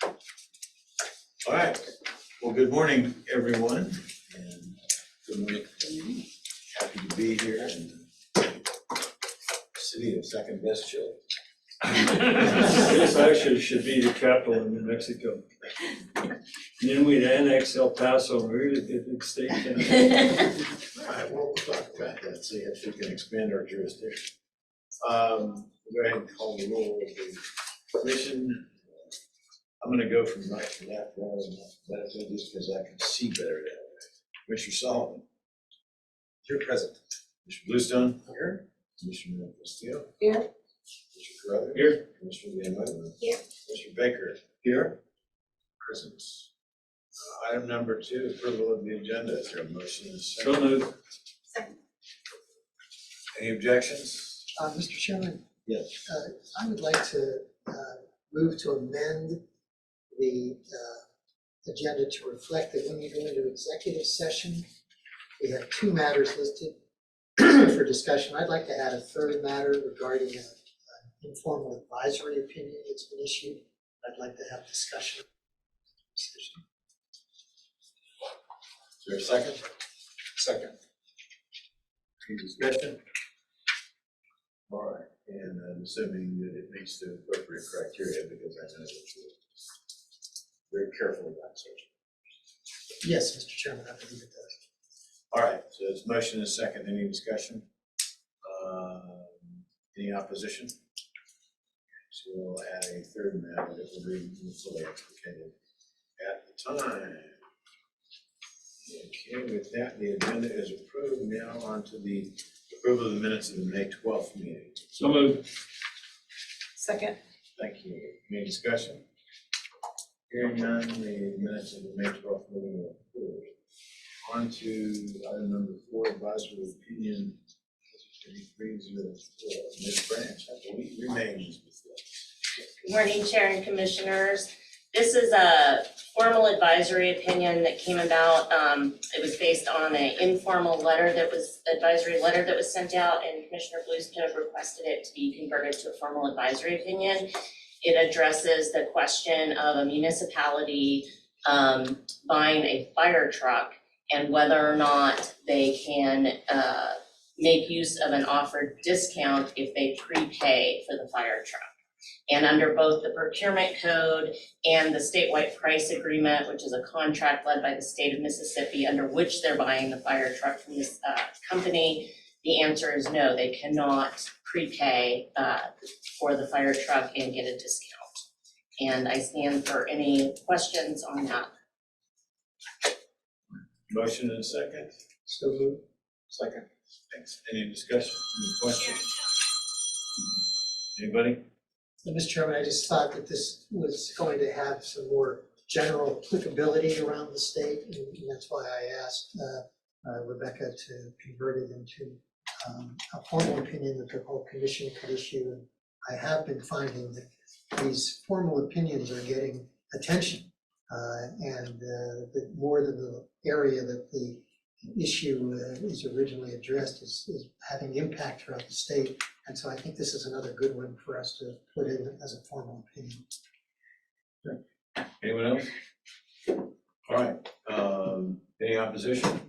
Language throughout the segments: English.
All right. Well, good morning, everyone, and good morning. Happy to be here in the city of second best chili. This actually should be the capital in New Mexico. And then we'd annex El Paso, really big state town. All right, well, we'll talk about that, see if we can expand our jurisdiction. Go ahead and call the roll of the commission. I'm gonna go from right to left rather than alphabetical, just because I can see better that way. Commissioner Solomon. Here present. Commissioner Bluestone. Here. Commissioner Castillo. Here. Commissioner Carruthers. Here. Commissioner Van Wagner. Here. Commissioner Baker. Here. Present. Item number 2, approval of the agenda. Is there a motion? So moved. Second. Any objections? Mr. Chairman, Yes. I would like to move to amend the agenda to reflect that when you go into executive session, we have 2 matters listed for discussion. I'd like to add a third matter regarding an informal advisory opinion that's been issued. I'd like to have discussion. Is there a second? Second. Any discussion? All right, and I'm assuming that it meets the appropriate criteria because I know that you're very careful about such. Yes, Mr. Chairman, I believe it does. All right, so it's motion and second. Any discussion? Any opposition? So we'll add a third matter that will be fully explicated at the time. Okay, with that, the agenda is approved. Now on to the approval of the minutes of the May 12th meeting. So moved. Second. Thank you. Any discussion? Hearing none, the minutes of the May 12th meeting are approved. On to item number 4, advisory opinion 3304. Ms. Branch, I believe, remains with us. Good morning, Chair and Commissioners. This is a formal advisory opinion that came about. It was based on an informal advisory letter that was sent out, and Commissioner Bluestone requested it to be converted to a formal advisory opinion. It addresses the question of a municipality buying a fire truck and whether or not they can make use of an offered discount if they prepay for the fire truck. And under both the procurement code and the statewide price agreement, which is a contract led by the state of Mississippi under which they're buying the fire truck from this company, the answer is no, they cannot prepay for the fire truck and get a discount. And I stand for any questions on that. Motion and second. So moved. Second. Thanks. Any discussion? Any questions? Anybody? Mr. Chairman, I just thought that this was going to have some more general applicability around the state, and that's why I asked Rebecca to convert it into a formal opinion that the whole commission could issue. And I have been finding that these formal opinions are getting attention, and that more than the area that the issue is originally addressed is having impact throughout the state. And so I think this is another good one for us to put in as a formal opinion. Anyone else? All right, any opposition?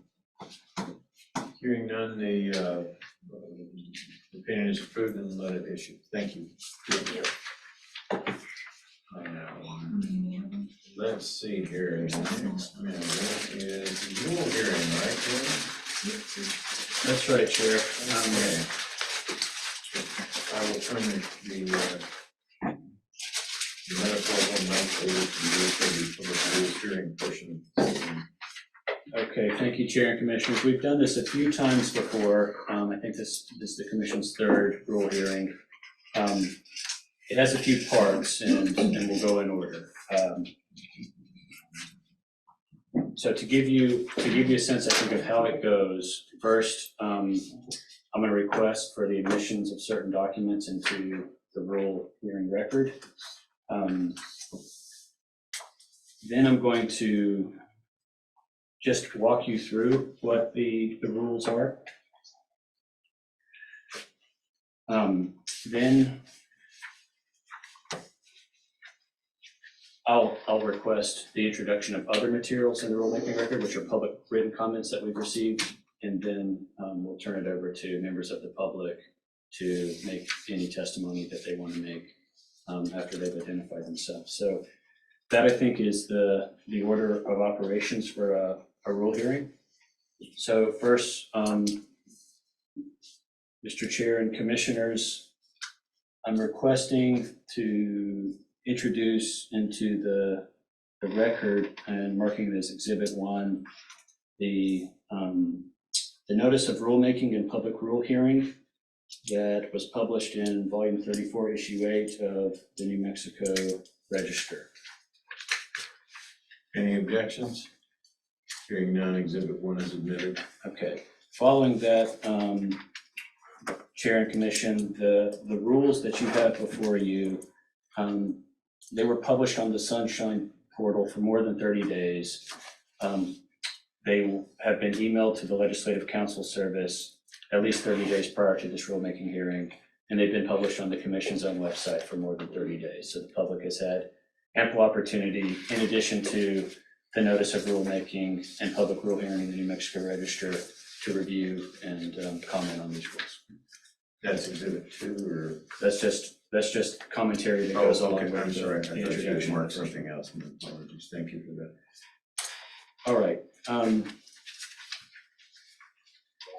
Hearing none, the opinion is approved and let it issue. Thank you. Thank you. Let's see here, the next matter is rule hearing, right, Tim? That's right, Chair. Okay. I will turn the medical one to the public hearing portion. Okay, thank you, Chair and Commissioners. We've done this a few times before. I think this is the Commission's 3rd rule hearing. It has a few parts, and we'll go in order. So to give you a sense, I think, of how it goes, first, I'm going to request for the admissions of certain documents into the rule hearing record. Then I'm going to just walk you through what the rules are. Then I'll request the introduction of other materials in the rulemaking record, which are public written comments that we've received, and then we'll turn it over to members of the public to make any testimony that they want to make after they've identified themselves. So that, I think, is the order of operations for a rule hearing. So first, Mr. Chair and Commissioners, I'm requesting to introduce into the record and marking it as Exhibit 1, the notice of rulemaking and public rule hearing that was published in Volume 34, Issue 8 of the New Mexico Register. Any objections? Hearing none, Exhibit 1 is admitted. Okay, following that, Chair and Commission, the rules that you have before you, they were published on the Sunshine portal for more than 30 days. They have been emailed to the Legislative Counsel Service at least 30 days prior to this rulemaking hearing, and they've been published on the Commission's own website for more than 30 days. So the public has had ample opportunity, in addition to the notice of rulemaking and public rule hearing in the New Mexico Register, to review and comment on these rules. That's Exhibit 2, or? That's just commentary that goes along with I'm sorry, I the thought you had introduction. marked something else. My apologies. Thank you for that. All right.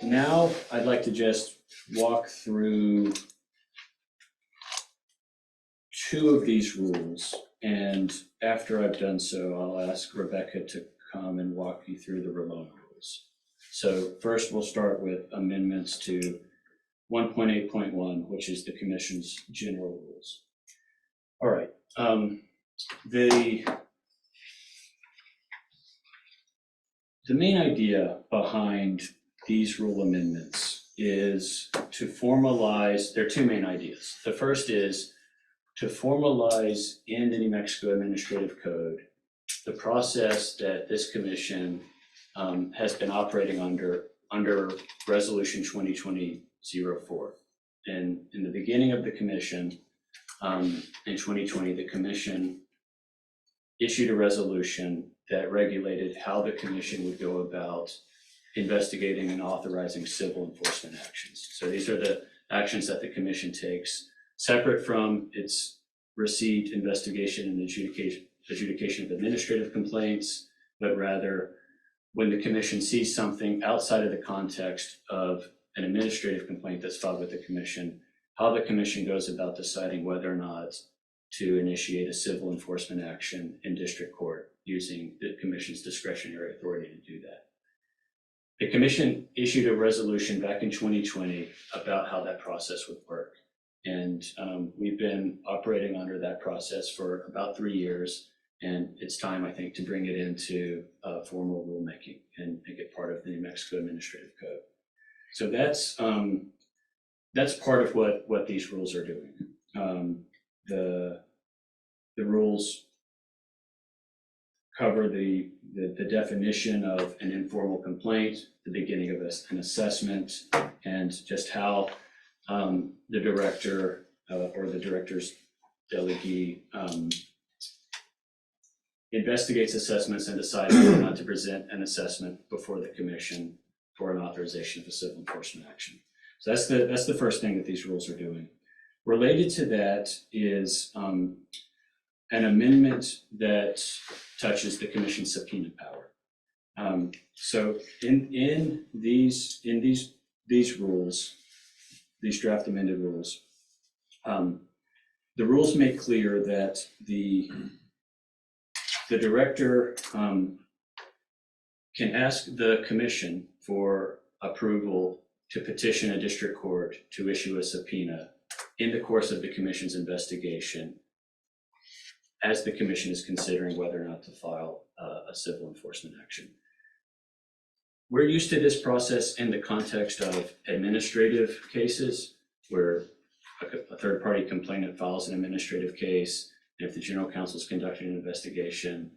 Now I'd like to just walk through two of these rules, and after I've done so, I'll ask Rebecca to come and walk you through the remaining rules. So first, we'll start with amendments to 1.8.1, which is the Commission's general rules. All right. The main idea behind these rule amendments is to formalize, there are two main ideas. The first is to formalize in the New Mexico Administrative Code the process that this commission has been operating under Resolution 2020-04. And in the beginning of the commission, in 2020, the commission issued a resolution that regulated how the commission would go about investigating and authorizing civil enforcement actions. So these are the actions that the commission takes separate from its receipt, investigation, and adjudication of administrative complaints, but rather when the commission sees something outside of the context of an administrative complaint that's filed with the commission, how the commission goes about deciding whether or not to initiate a civil enforcement action in district court using the commission's discretionary authority to do that. The commission issued a resolution back in 2020 about how that process would work. And we've been operating under that process for about 3 years. And it's time, I think, to bring it into formal rulemaking and make it part of the New Mexico Administrative Code. So that's part of what these rules are doing. The rules cover the definition of an informal complaint, the beginning of an assessment, and just how the director or the director's delegee investigates assessments and decides whether or not to present an assessment before the commission for an authorization of a civil enforcement action. So that's the first thing that these rules are doing. Related to that is an amendment that touches the commission's subpoena power. So in these rules, these draft amended rules, the rules make clear that the director can ask the commission for approval to petition a district court to issue a subpoena in the course of the commission's investigation as the commission is considering whether or not to file a civil enforcement action. We're used to this process in the context of administrative cases where a third-party complainant files an administrative case, and if the general counsel is conducting an investigation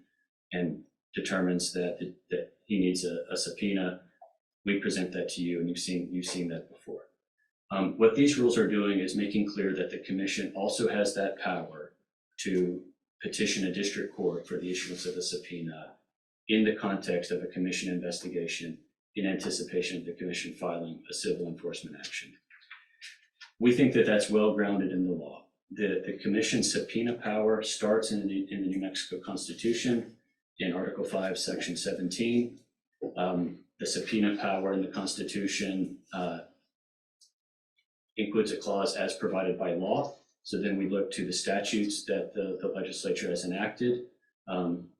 and determines that he needs a subpoena, we present that to you, and you've seen that before. What these rules are doing is making clear that the commission also has that power to petition a district court for the issuance of a subpoena in the context of a commission investigation in anticipation of the commission filing a civil enforcement action. We think that that's well grounded in the law. The commission's subpoena power starts in the New Mexico Constitution in Article 5, Section 17. The subpoena power in the Constitution includes a clause as provided by law. So then we look to the statutes that the legislature has enacted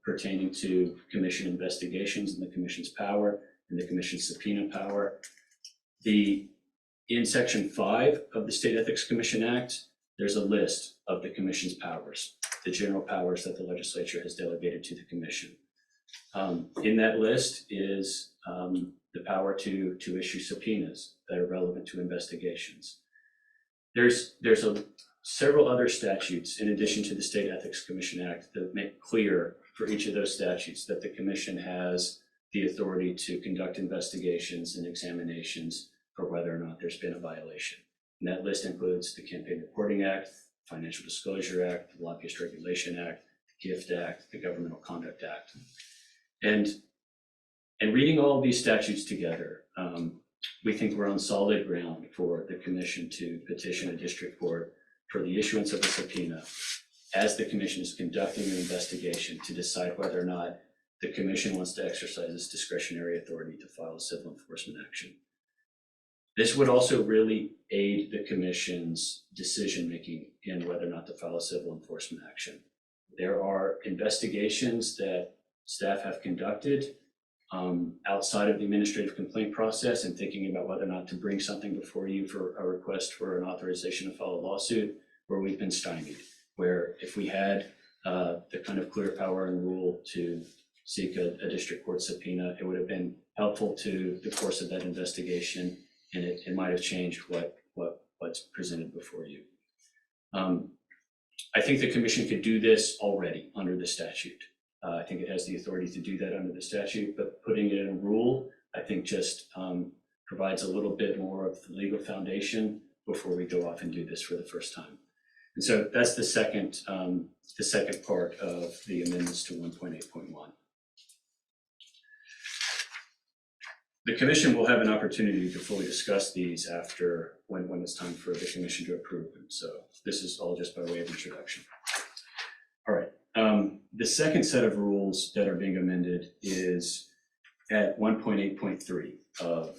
pertaining to commission investigations and the commission's power and the commission's subpoena power. In Section 5 of the State Ethics Commission Act, there's a list of the commission's powers, the general powers that the legislature has delegated to the commission. In that list is the power to issue subpoenas that are relevant to investigations. There's several other statutes in addition to the State Ethics Commission Act that make clear for each of those statutes that the commission has the authority to conduct investigations and examinations for whether or not there's been a violation. And that list includes the Campaign Reporting Act, Financial Disclosure Act, the Lobbyist Regulation Act, the Gift Act, the Governmental Conduct Act. And reading all of these statutes together, we think we're on solid ground for the commission to petition a district court for the issuance of a subpoena as the commission is conducting an investigation to decide whether or not the commission wants to exercise its discretionary authority to file a civil enforcement action. This would also really aid the commission's decision-making in whether or not to file a civil enforcement action. There are investigations that staff have conducted outside of the administrative complaint process and thinking about whether or not to bring something before you for a request for an authorization to file a lawsuit, where we've been stymied, where if we had the kind of clear power and rule to seek a district court subpoena, it would have been helpful to the course of that investigation, and it might have changed what's presented before you. I think the commission could do this already under the statute. I think it has the authority to do that under the statute, but putting it in a rule, I think just provides a little bit more of the legal foundation before we go off and do this for the first time. And so that's the second part of the amendments to 1.8.1. The commission will have an opportunity to fully discuss these after when it's time for the commission to approve them. So this is all just by way of introduction. All right. The second set of rules that are being amended is at 1.8.3 of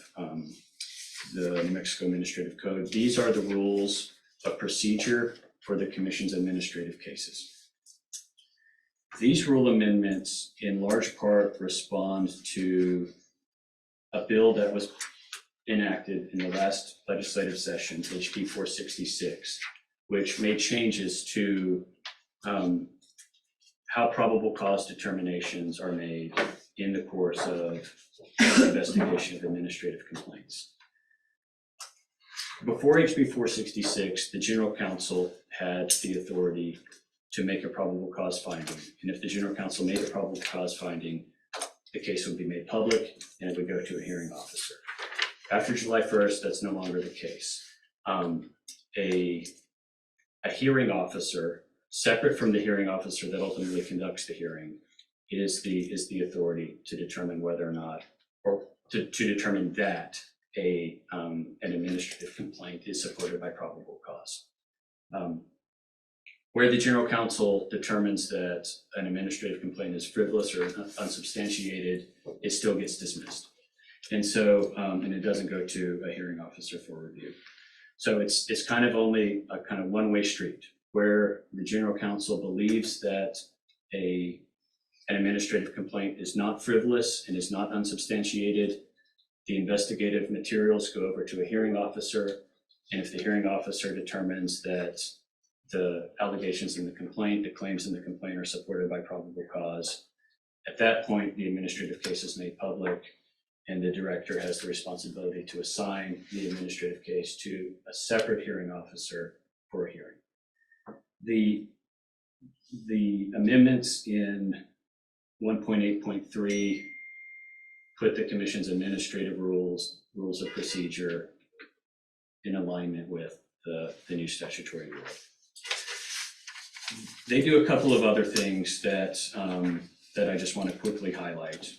the New Mexico Administrative Code. These are the rules of procedure for the commission's administrative cases. These rule amendments in large part respond to a bill that was enacted in the last legislative session, HB 466, which made changes to how probable cause determinations are made in the course of the investigation of administrative complaints. Before HB 466, the general counsel had the authority to make a probable cause finding. And if the general counsel made a probable cause finding, the case would be made public and it would go to a hearing officer. After July 1st, that's no longer the case. A hearing officer, separate from the hearing officer that ultimately conducts the hearing, is the authority to determine whether or not, or to determine that an administrative complaint is supported by probable cause. Where the general counsel determines that an administrative complaint is frivolous or unsubstantiated, it still gets dismissed. And so, and it doesn't go to a hearing officer for review. So it's kind of only a kind of one-way street where the general counsel believes that an administrative complaint is not frivolous and is not unsubstantiated. The investigative materials go over to a hearing officer, and if the hearing officer determines that the allegations in the complaint, the claims in the complaint are supported by probable cause, at that point, the administrative case is made public, and the director has the responsibility to assign the administrative case to a separate hearing officer for a hearing. The amendments in 1.8.3 put the commission's administrative rules of procedure in alignment with the new statutory rule. they do a couple of other things that, that I just want to quickly highlight.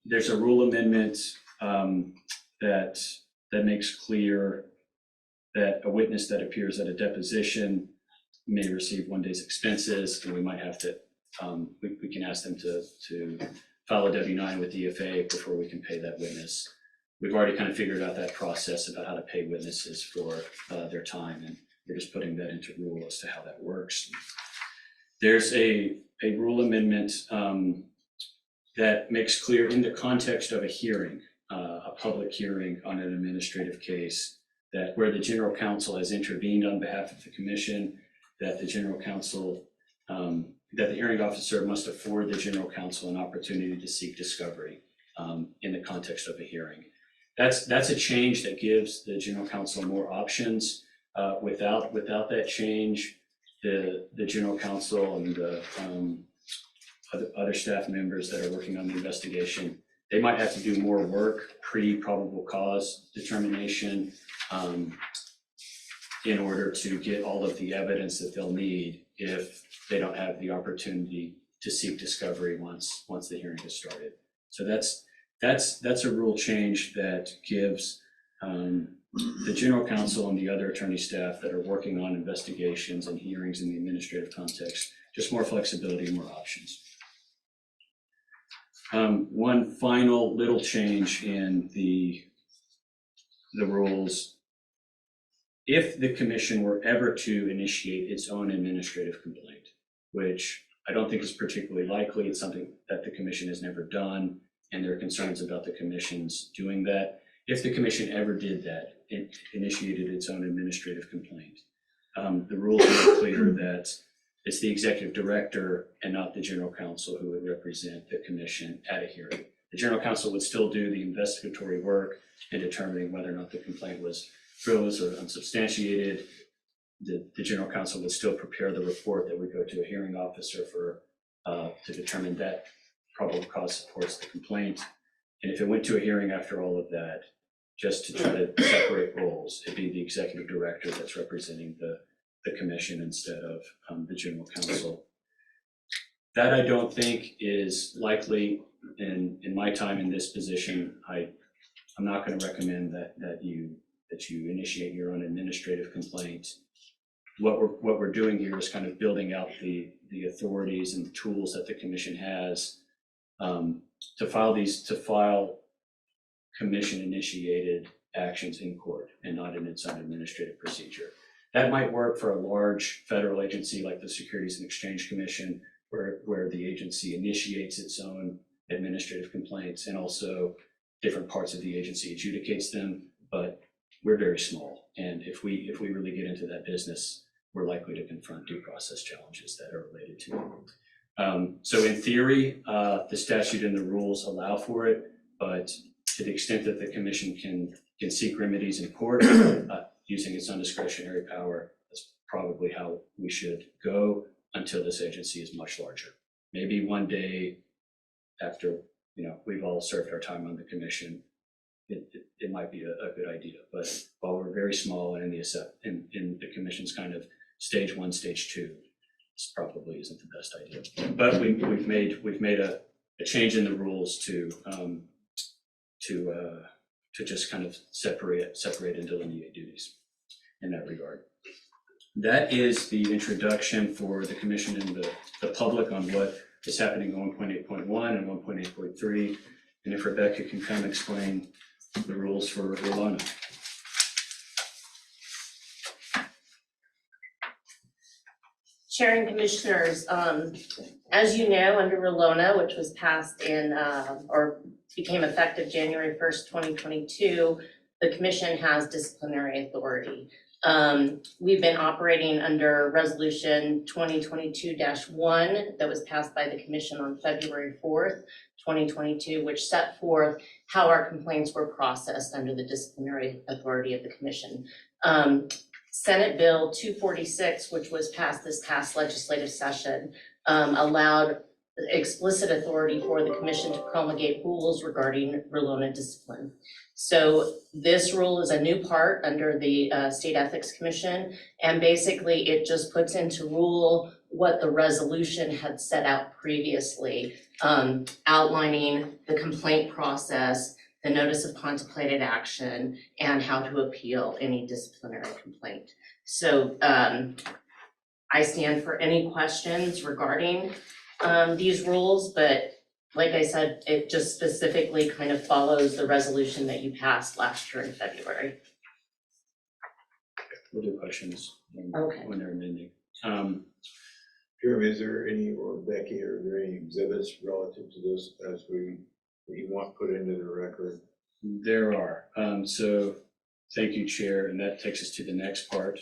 There's a rule amendment that makes clear that a witness that appears at a deposition may receive 1 day's expenses, and we might have to, we can ask them to file a W-9 with DFA before we can pay that witness. We've already kind of figured out that process about how to pay witnesses for their time, and we're just putting that into rule as to how that works. There's a rule amendment that makes clear in the context of a hearing, a public hearing on an administrative case, that where the general counsel has intervened on behalf of the commission, that the general counsel, that the hearing officer must afford the general counsel an opportunity to seek discovery in the context of a hearing. That's a change that gives the general counsel more options. Without that change, the general counsel and the other staff members that are working on the investigation, they might have to do more work pre-probable cause determination in order to get all of the evidence that they'll need if they don't have the opportunity to seek discovery once the hearing has started. So that's a rule change that gives the general counsel and the other attorney staff that are working on investigations and hearings in the administrative context just more flexibility and more options. One final little change in the rules. If the commission were ever to initiate its own administrative complaint, which I don't think is particularly likely, it's something that the commission has never done, and there are concerns about the commission's doing that. If the commission ever did that, it initiated its own administrative complaint, the rules make clear that it's the executive director and not the general counsel who would represent the commission at a hearing. The general counsel would still do the investigatory work in determining whether or not the complaint was frivolous or unsubstantiated. The general counsel would still prepare the report that would go to a hearing officer for to determine that probable cause supports the complaint. And if it went to a hearing after all of that, just to try to separate roles, it'd be the executive director that's representing the commission instead of the general counsel. That I don't think is likely in my time in this position. I'm not going to recommend that you initiate your own administrative complaint. What we're doing here is kind of building out the authorities and tools that the commission has to file commission initiated actions in court and not in its own administrative procedure. That might work for a large federal agency like the Securities and Exchange Commission, where the agency initiates its own administrative complaints and also different parts of the agency adjudicates them, but we're very small. And if we really get into that business, we're likely to confront due process challenges that are related to it. So in theory, the statute and the rules allow for it, but to the extent that the commission can seek remedies in court using its undiscretionary power, that's probably how we should go until this agency is much larger. Maybe one day after we've all served our time on the commission, it might be a good idea. But while we're very small and in the commission's kind of stage 1, stage 2, this probably isn't the best idea. But we've made a change in the rules to just kind of separate and delineate duties in that regard. That is the introduction for the commission and the public on what is happening in 1.8.1 and 1.8.3. And if Rebecca can come explain the rules for Rolona. Chair and Commissioners, as you know, under Rolona, which was passed in or became effective January 1st, 2022, the Commission has disciplinary authority. We've been operating under Resolution 2022-1 that was passed by the Commission on February 4th, 2022, which set forth how our complaints were processed under the disciplinary authority of the Commission. Senate Bill 246, which was passed this past legislative session, allowed explicit authority for the commission to promulgate rules regarding Relona discipline. So this rule is a new part under the State Ethics Commission, and basically it just puts into rule what the resolution had set out previously, outlining the complaint process, the notice of contemplated action, and how to appeal any disciplinary complaint. So I stand for any questions regarding these rules, but like I said, it just specifically kind of follows the resolution that you passed last year in February. We'll do questions Okay. when they're amending. Jeremy, is there any, or Becky, are there any exhibits relative to this that you want put into the record? There are. So thank you, Chair, and that takes us to the next part,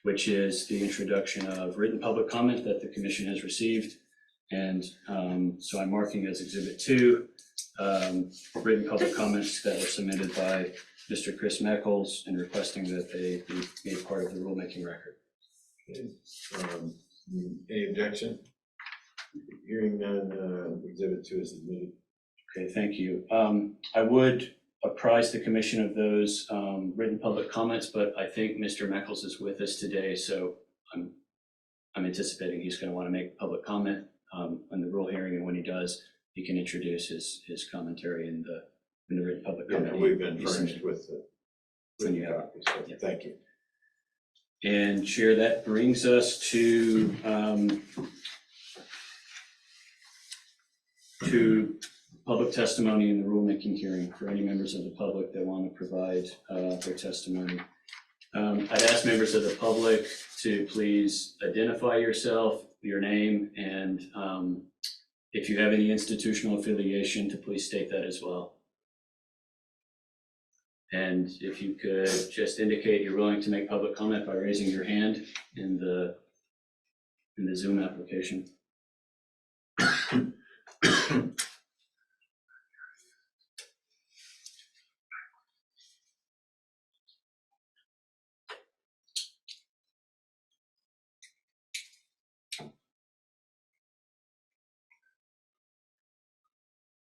which is the introduction of written public comment that the commission has received. And so I'm marking as Exhibit 2, written public comments that were submitted by Mr. Chris Meckles and requesting that they be made part of the rulemaking record. Okay. Any objection? Hearing none, Exhibit 2 is admitted. Okay, thank you. I would apprise the commission of those written public comments, but I think Mr. Meckles is with us today, so I'm anticipating he's going to want to make public comment on the rule hearing, and when he does, he can introduce his commentary in the written public Yeah, comment. we've been furnished with When you have copies, so yeah. thank you. And Chair, that brings us to public testimony in the rulemaking hearing for any members of the public that want to provide their testimony. I'd ask members of the public to please identify yourself, your name, and if you have any institutional affiliation, to please state that as well. And if you could just indicate you're willing to make public comment by raising your hand in the Zoom application.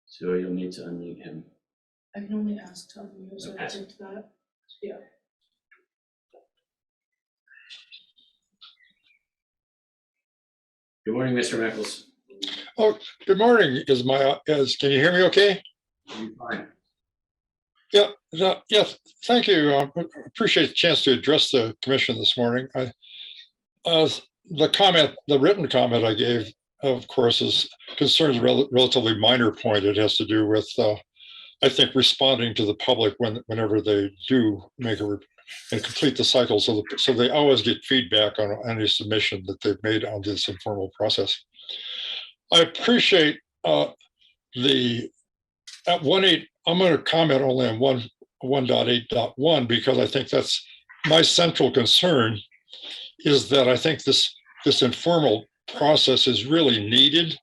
So you'll need to unmute him. I can only ask Tom, so I did that. Yeah. Good morning, Mr. Meckles. Oh, good morning. Can you hear me okay? You're fine. Yes, thank you. Appreciate the chance to address the commission this morning. The written comment I gave, of course, concerns a relatively minor point. It has to do with, I think, responding to the public whenever they do make and complete the cycle, so they always get feedback on any submission that they've made on this informal process. I appreciate at 1.8. I'm going to comment only on 1.8.1 because I think that's my central concern. Is that I think this informal process is really needed,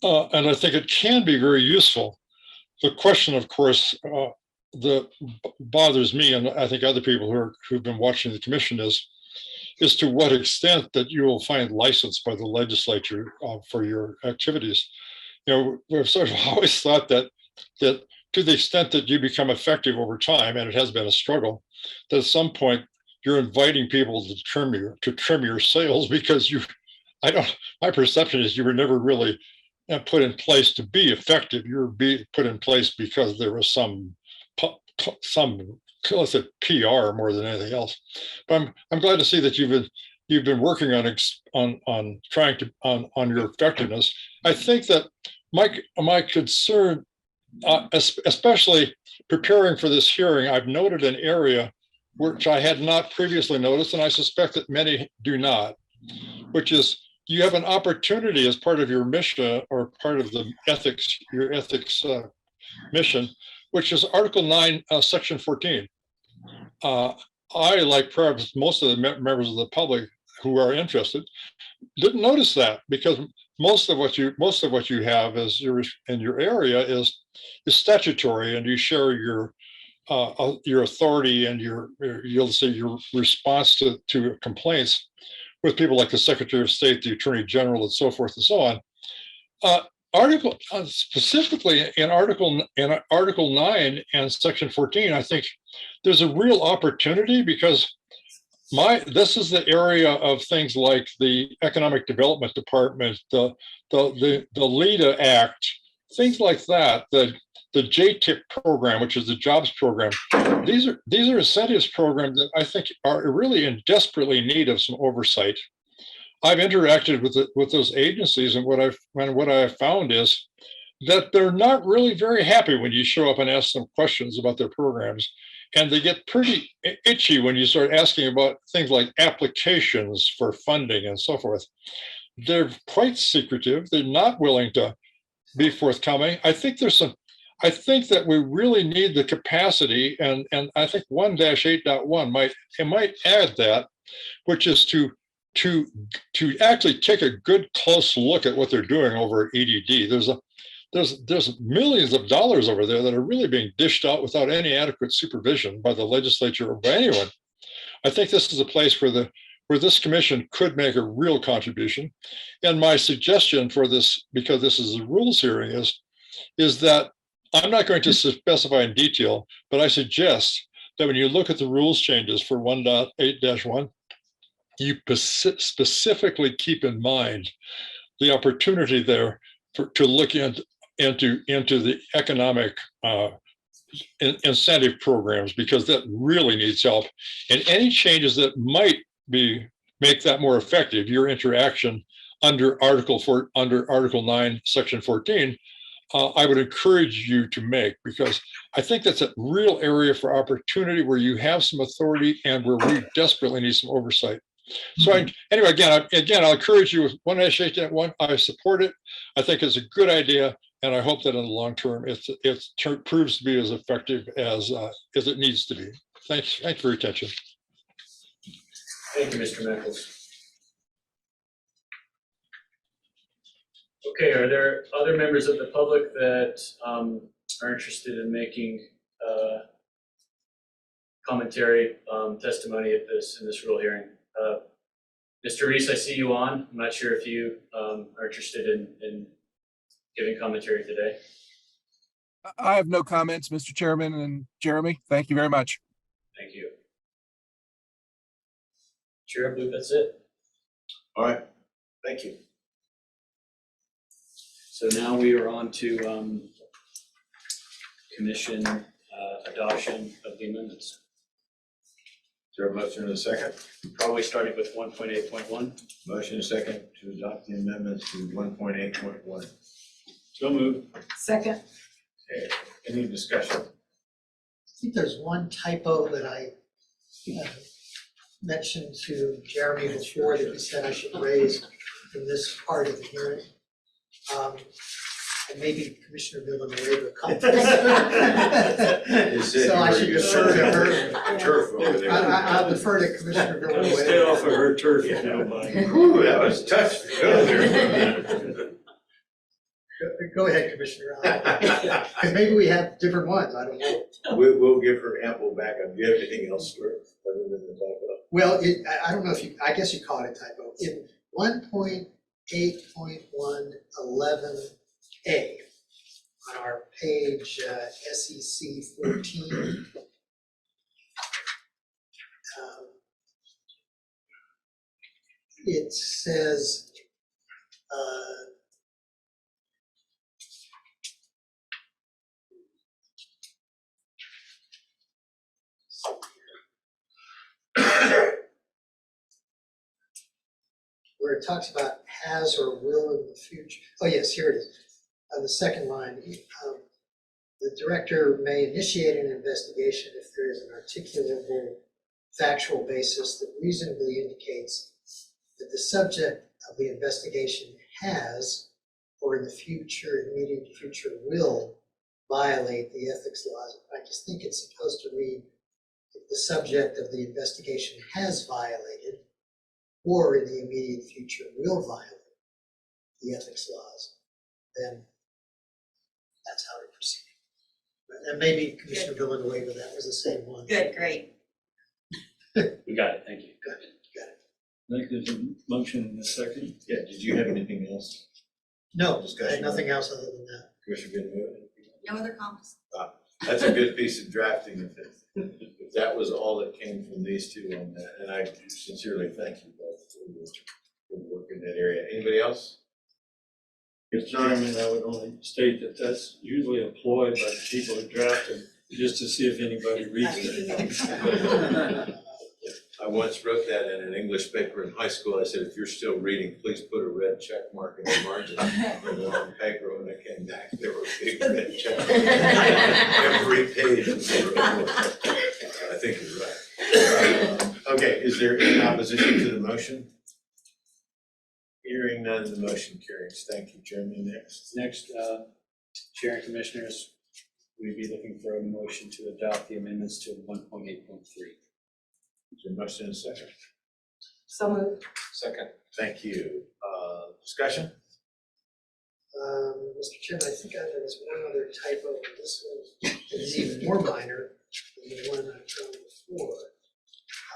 and I think it can be very useful. The question, of course, that bothers me, and I think other people who've been watching the commission, is to what extent that you will find license by the legislature for your activities. You know, we've sort of always thought that to the extent that you become effective over time, and it has been a struggle, that at some point you're inviting people to trim your sails because my perception is you were never really put in place to be effective. You were put in place because there was some let's say PR more than anything else. But I'm glad to see that you've been working on trying to on your effectiveness. I think that my concern, especially preparing for this hearing, I've noted an area which I had not previously noticed, and I suspect that many do not, which is you have an opportunity as part of your mission or part of your ethics mission, which is Article 9, Section 14. I, like perhaps most of the members of the public who are interested, didn't notice that because most of what you have is in your area is statutory, and you share your authority and you'll say your response to complaints with people like the Secretary of State, the Attorney General, and so forth and so on. Article, specifically in Article 9 and Section 14, I think there's a real opportunity because this is the area of things like the Economic Development Department, the LEDA Act, things like that, the JTIP program, which is the jobs program. These are incentives programs that I think are really in desperately need of some oversight. I've interacted with those agencies, and what I've found is that they're not really very happy when you show up and ask them questions about their programs. And they get pretty itchy when you start asking about things like applications for funding and so forth. They're quite secretive. They're not willing to be forthcoming. I think that we really need the capacity, and I think 1-8.1 might add that, which is to actually take a good close look at what they're doing over at EDD. There's millions of dollars over there that are really being dished out without any adequate supervision by the legislature or by anyone. I think this is a place where this commission could make a real contribution. And my suggestion for this, because this is a rules hearing, is that I'm not going to specify in detail, but I suggest that when you look at the rules changes for 1.8-1, you specifically keep in mind the opportunity there to look into the economic incentive programs, because that really needs help. And any changes that might make that more effective, your interaction under Article 9, Section 14, I would encourage you to make, because I think that's a real area for opportunity where you have some authority and where we desperately need some oversight. So anyway, again, I'll encourage you with 1-8.1. I support it. I think it's a good idea, and I hope that in the long term it proves to be as effective as it needs to be. Thanks for your attention. Thank you, Mr. Meckles. Okay, are there other members of the public that are interested in making commentary, testimony in this rule hearing? Mr. Reese, I see you on. I'm not sure if you are interested in giving commentary today. I have no comments, Mr. Chairman and Jeremy. Thank you very much. Thank you. Chair, I believe that's it. All right, thank you. So now we are on to commission adoption of the amendments. Is there a motion and a second? Probably starting with 1.8.1. Motion and second to adopt the amendments to 1.8.1. So moved. Second. Okay, any discussion? I think there's one typo that I mentioned to Jeremy before that he said I should raise in this part of the hearing. And maybe Commissioner Villanueva comments. So I should defer to her. Turf over there. I'll defer to Commissioner Villanueva. Stay off of her turf if you don't mind. Whew, that was tough to go there. Go ahead, Commissioner. Because maybe we have different ones, I don't know. We'll give her ample backup. Do you have anything else for other than the typo? Well, I don't know if I guess you call it a typo. In 1.8.111A, on our page SEC 14, it says, where it talks about has or will in the future. Oh yes, here it is. On the second line, the director may initiate an investigation if there is an articulable factual basis that reasonably indicates that the subject of the investigation has, or in the future, immediate future, will violate the ethics laws. I just think it's supposed to read if the subject of the investigation has violated, or in the immediate future will violate the ethics laws, then that's how we proceed. And maybe Commissioner Villanueva, that was the same one. Good, great. We got it, thank you. Got it. I think there's a motion in a second. Yeah, did you have anything else? No, I Discussion. had nothing else other than that. Commissioner Villanueva? No other comments? That's a good piece of drafting if that was all that came from these two on that, and I sincerely thank you both for work in that area. Anybody else? Mr. Chairman, I would only state that that's usually employed by the people who draft them, just to see if anybody reads it. I once wrote that in an English paper in high school. I said, if you're still reading, please put a red check mark in the margin. And on the paper, when I came back, there were big red check marks. Every page was a report. I think you're right. Okay, is there any opposition to the motion? Hearing none, the motion carries. Thank you, Chairman. Next, Chair and Commissioners, we'd be looking for a motion to adopt the amendments to 1.8.3. Is there a motion and a second? So moved. Second. Thank you. Discussion? Mr. Chairman, I think there was one other typo in this one that is even more minor than the one I've done before.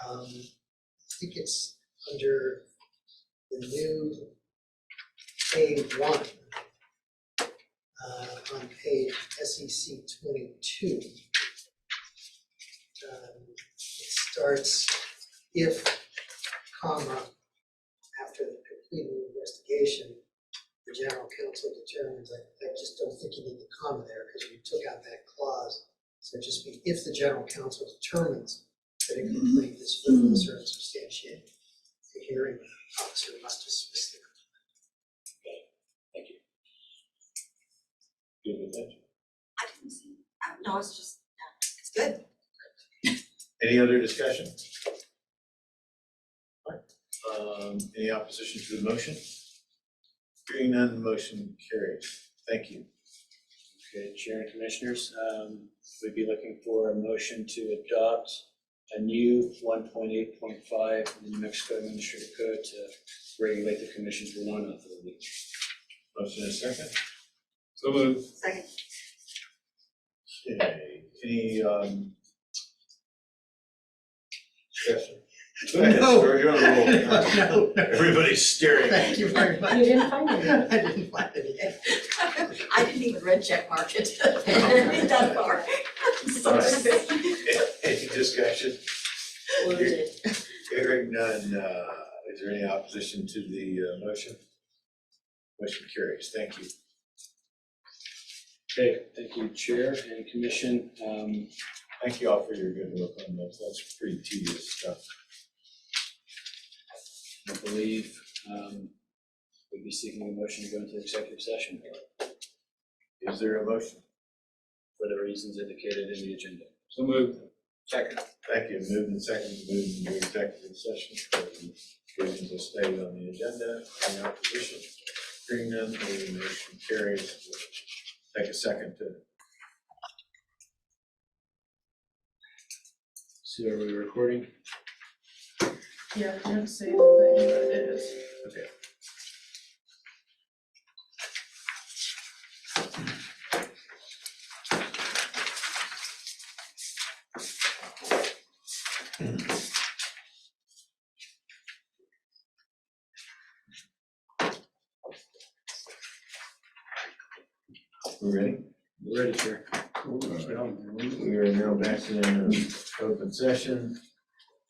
I think it's under the new A1 on page SEC 22. It starts if, comma, after the completed investigation, the general counsel determines. I just don't think you need the comma there because you took out that clause. So it'd just be if the general counsel determines that a complaint is frivolous or unsubstantiated, the hearing officer must dismiss the complaint. Thank you. Good with that? I didn't see, no, it's just, it's good. Any other discussion? All right. Any opposition to the motion? Hearing none, the motion carries. Thank you. Okay, Chair and Commissioners, we'd be looking for a motion to adopt a new 1.8.5 in the New Mexico Administrative Code to regulate the Commission's loan authority. Motion and a second? So moved. Second. Okay, any discussion? Go ahead, No. sir, you're on a roll. No. Everybody's staring. Thank you very much. You didn't find it. I didn't find it yet. I didn't even red check mark it. That far. So Any discussion? Hearing none, is there any opposition to the motion? Motion carries. Thank you. Okay, thank you, Chair and Commission. Thank you all for your good work on this. That's pretty tedious stuff. I believe we'd be seeking a motion to go into executive session Is there a motion? for the reasons indicated in the agenda. So moved. Second. Thank you. Moved and seconded to move into executive session for the reasons as stated on the agenda. Any opposition? Hearing none, the motion carries. Take a second to. So are we recording? Yeah, I didn't say anything, but it is. Okay. We ready? We're ready, Chair. We are now back in open session.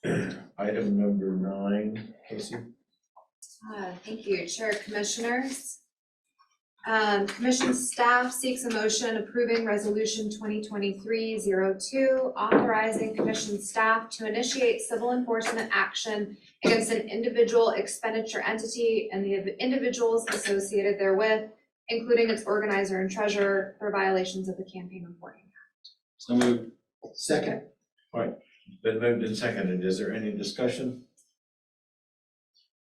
Item number 9, Casey. Thank you, Chair, Commissioners. Commission staff seeks a motion approving resolution 2023-02, authorizing commission staff to initiate civil enforcement action against an individual expenditure entity and the individuals associated therewith, including its organizer and treasurer, for violations of the Campaign Reporting Act. So moved. Second. Been moved and seconded. Is there any discussion?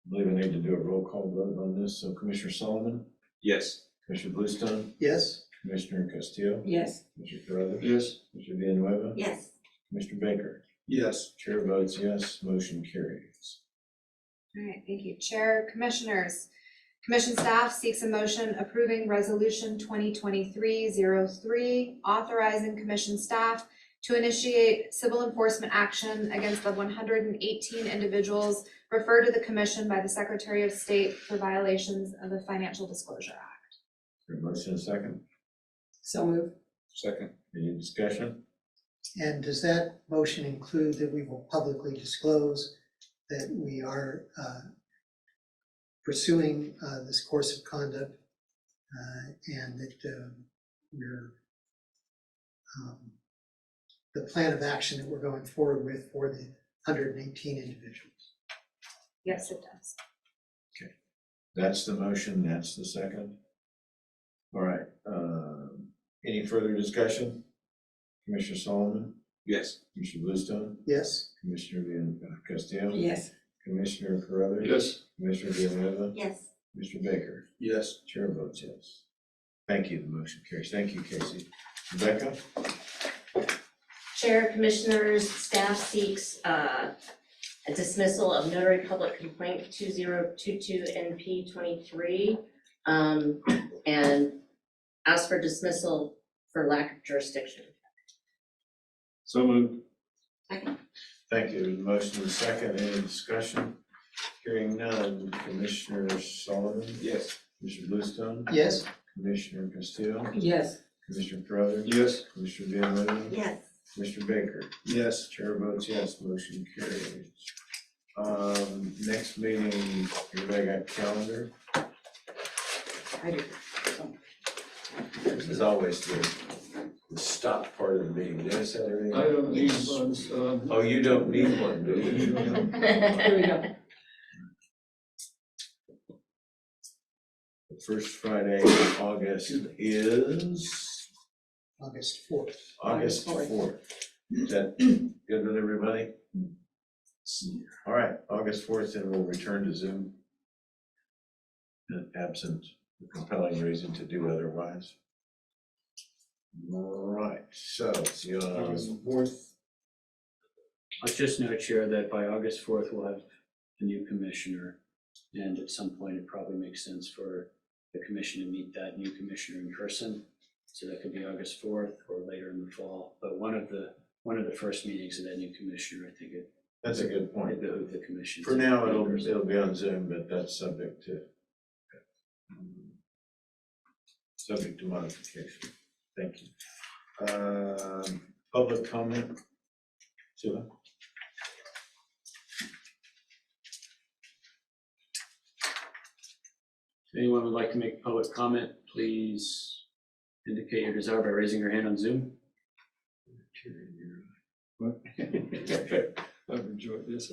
I believe I need to do a roll call vote on this. So Commissioner Solomon, Yes. Commissioner Bluestone, Yes. Commissioner Castillo, Yes. Commissioner Carruthers, Yes. Commissioner Villanueva, Yes. Commissioner Baker. Yes. Chair votes yes, motion carries. All right, thank you, Chair, Commissioners. Commission staff seeks a motion approving resolution 2023-03, authorizing commission staff to initiate civil enforcement action against the 118 individuals referred to the commission by the Secretary of State for violations of the Financial Disclosure Act. Your motion is second. So moved. Second. Any discussion? And does that motion include that we will publicly disclose that we are pursuing this course of conduct and that we're the plan of action that we're going forward with for the 118 individuals? Yes, it does. That's the motion, that's the second. All right, any further discussion? Commissioner Solomon? Yes. Commissioner Bluestone? Yes? Commissioner Castillo? Yes. Commissioner Carruthers? Yes. Commissioner Villanueva? Yes. Commissioner Baker? Yes. Chair votes yes. Thank you, the motion carries. Thank you, Casey. Rebecca? Chair, Commissioners, staff seeks a dismissal of notary public complaint 2022 NP 23 and ask for dismissal for lack of jurisdiction. So moved. Thank you. The motion is second. Any discussion? Hearing none. Commissioner Solomon? Yes. Commissioner Bluestone? Yes? Commissioner Castillo? Yes. Commissioner Carruthers? Yes. Commissioner Villanueva? Yes. Commissioner Baker? Yes. Chair votes yes, motion carries. Next meeting, everybody got calendar? I do. This is always the stop part of the meeting. Did I say everything? I don't need one, so. Oh, you don't need one, do you? Here we go. The first Friday in August is August 4th. August August 4th. 4th. Is that good with everybody? All right, August 4th, and we'll return to Zoom. Absent a compelling reason to do otherwise. All right, so see you on August 4th. I'll just note, Chair, that by August 4th, we'll have a new commissioner. And at some point, it probably makes sense for the commission to meet that new commissioner in person. So that could be August 4th or later in the fall. But one of the first meetings of that new commissioner, I think it That's a good point. behooved the commission. For now, it'll be on Zoom, but that's subject to modification. Thank you. Public comment? Sheila? If anyone would like to make public comment, please indicate your desire by raising your hand on Zoom. I've enjoyed this.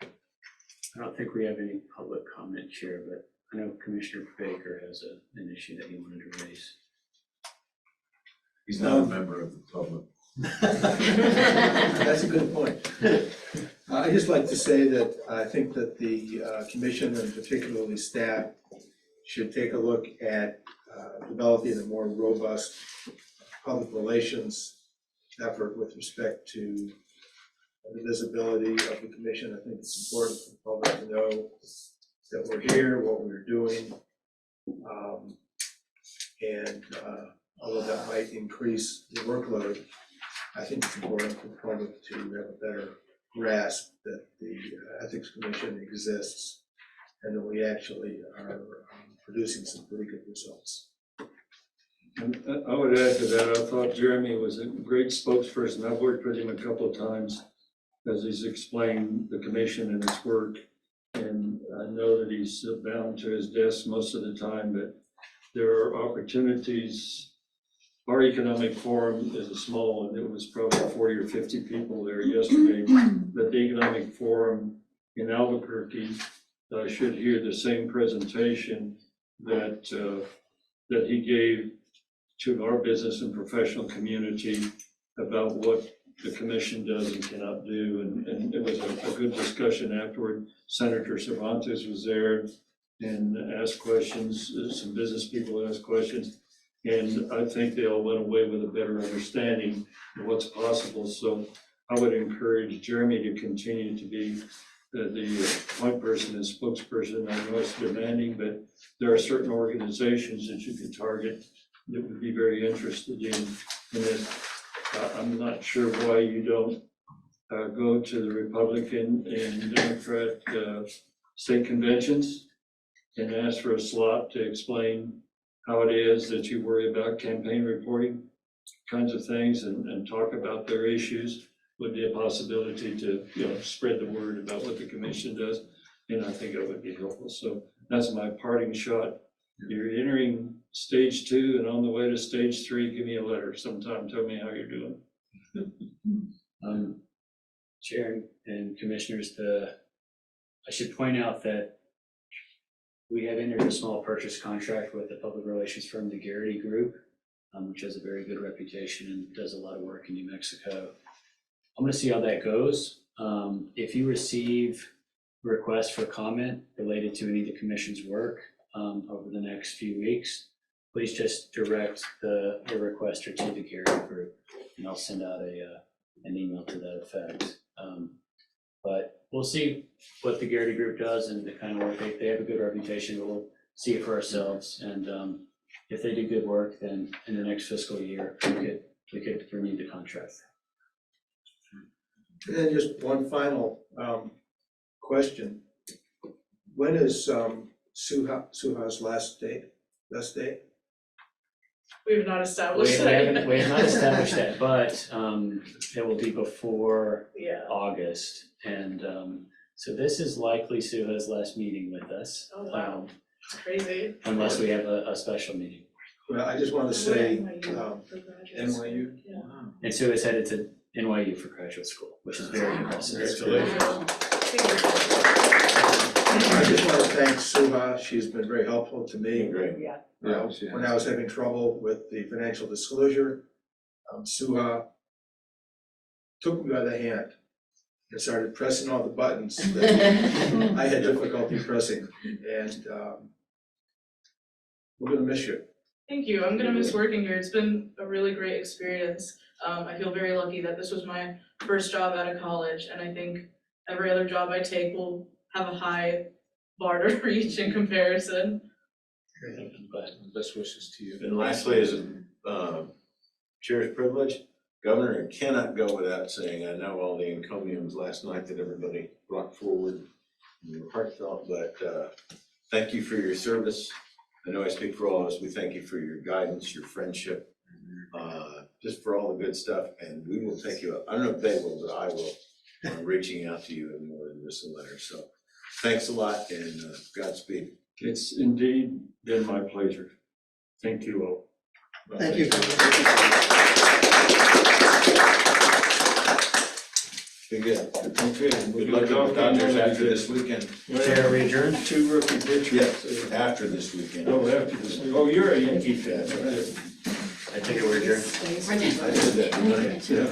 I don't think we have any public comment, Chair, but I know Commissioner Baker has an issue that he wanted to raise. He's not a member of the public. That's a good point. I'd just like to say that I think that the commission and particularly staff should take a look at developing a more robust public relations effort with respect to the visibility of the commission. I think it's important for the public to know that we're here, what we're doing. And although that might increase the workload, I think it's important for the public to have a better grasp that the Ethics Commission exists and that we actually are producing some pretty good results. And I would add to that, I thought Jeremy was a great spokesperson. I've worked with him a couple of times as he's explained the commission and its work. And I know that he's bound to his desk most of the time, but there are opportunities. Our economic forum is a small one. It was probably 40 or 50 people there yesterday. But the economic forum in Albuquerque should hear the same presentation that he gave to our business and professional community about what the commission does and cannot do. And it was a good discussion afterward. Senator Cervantes was there and asked questions. Some business people asked questions. And I think they all went away with a better understanding of what's possible. So I would encourage Jeremy to continue to be the point person and spokesperson. I know it's demanding, but there are certain organizations that you can target that would be very interested in it. I'm not sure why you don't go to the Republican and Democrat state conventions and ask for a slot to explain how it is that you worry about campaign reporting kinds of things and talk about their issues would be a possibility to, spread the word about what the commission does. And I think it would be helpful. So that's my parting shot. You're entering stage 2 and on the way to stage 3, give me a letter sometime. Tell me how you're doing. Chair and commissioners, I should point out that we have entered a small purchase contract with the public relations firm, the Garrity Group, which has a very good reputation and does a lot of work in New Mexico. I'm gonna see how that goes. If you receive requests for comment related to any of the commission's work over the next few weeks, please just direct the requester to the Garrity Group, and I'll send out an email to that effect. But we'll see what the Garrity Group does and the kind of work they have a good reputation, but we'll see it for ourselves. And if they do good work, then in the next fiscal year, we could renew the contract. And then just one final question. When is Suha's last day? We have not established We that have yet. not established that, but it will be before Yeah. August. And so this is likely Suha's last meeting with us. Oh, wow. It's crazy. Unless we have a special meeting. Well, I just want to say, NYU? Yeah. And Suha's headed to NYU for graduate school, which is very impressive. I just want to thank Suha. She's been very helpful to me. Great. Yeah. When I was having trouble with the financial disclosure, Suha took me by the hand and started pressing all the buttons that I had difficulty pressing. And we're gonna miss you. Thank you. I'm gonna miss working here. It's been a really great experience. I feel very lucky that this was my first job out of college, and I think every other job I take will have a high bar to reach in comparison. But Best wishes to you. And lastly, as a chair's privilege, Governor, it cannot go without saying, I know all the encomiums last night that everybody brought forward, and were heartfelt, but thank you for your service. I know I speak for all of us. We thank you for your guidance, your friendship, just for all the good stuff. And we will take you up. I don't know if they will, but I will, reaching out to you in more than just a letter. So thanks a lot and Godspeed. It's indeed been my pleasure. Thank you all. Thank you. Be good. Okay. We'll Good luck be with the Dodgers talking after this weekend. Chair, are we adjourned? 2 rookie pitchers. Yes, after this weekend. Oh, after this. Oh, you're a Yankee fan. That's right. I think we're adjourned. I did that. Yeah.